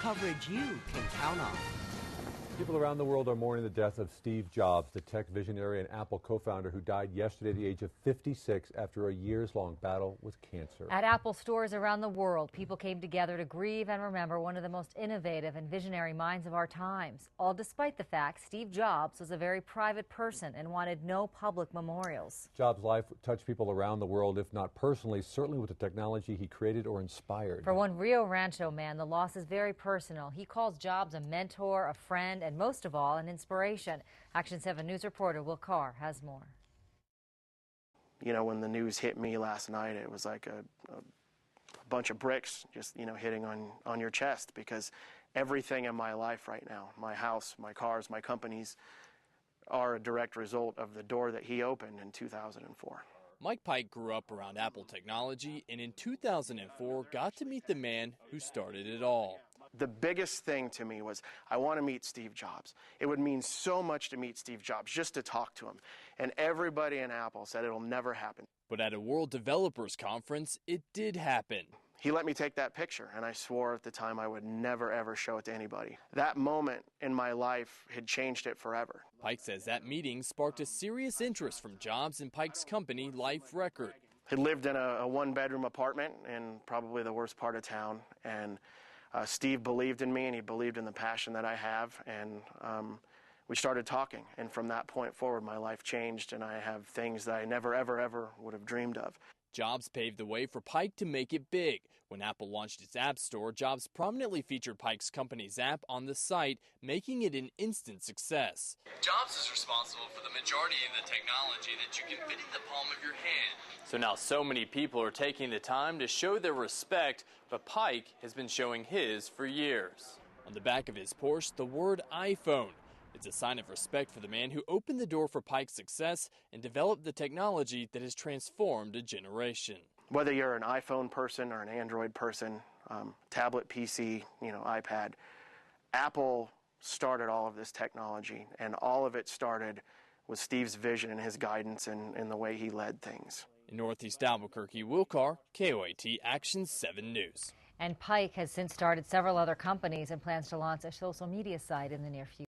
coverage you can count on. People around the world are mourning the death of Steve Jobs, the tech visionary and Apple co-founder who died yesterday at the age of 56 after a years-long battle with cancer. At Apple stores around the world, people came together to grieve and remember one of the most innovative and visionary minds of our times, all despite the fact Steve Jobs was a very private person and wanted no public memorials. Jobs' life touched people around the world, if not personally, certainly with the technology he created or inspired. For one Rio Rancho man, the loss is very personal. He calls Jobs a mentor, a friend, and most of all, an inspiration. Action 7 News reporter Will Carr has more. You know, when the news hit me last night, it was like a bunch of bricks just, hitting on your chest, because everything in my life right now, my house, my cars, my companies, are a direct result of the door that he opened in 2004. Mike Pike grew up around Apple technology and in 2004 got to meet the man who started it all. The biggest thing to me was, I want to meet Steve Jobs. It would mean so much to meet Steve Jobs, just to talk to him. And everybody in Apple said it'll never happen. But at a World Developers Conference, it did happen. He let me take that picture, and I swore at the time I would never, ever show it to anybody. That moment in my life had changed it forever. Pike says that meeting sparked a serious interest from Jobs and Pike's company, Life Record. He lived in a one-bedroom apartment in probably the worst part of town, and Steve believed in me, and he believed in the passion that I have, and we started talking. And from that point forward, my life changed, and I have things that I never, ever, ever would have dreamed of. Jobs paved the way for Pike to make it big. When Apple launched its App Store, Jobs prominently featured Pike's company's app on the site, making it an instant success. Jobs is responsible for the majority of the technology that you can fit in the palm of your hand. So now so many people are taking the time to show their respect, but Pike has been showing his for years. On the back of his Porsche, the word iPhone. It's a sign of respect for the man who opened the door for Pike's success and developed the technology that has transformed a generation. Whether you're an iPhone person or an Android person, tablet, PC, iPad, Apple started all of this technology, and all of it started with Steve's vision and his guidance and the way he led things. In Northeast Albuquerque, Will Carr, KOAT Action 7 News. And Pike has since started several other companies and plans to launch a social media site in the near future.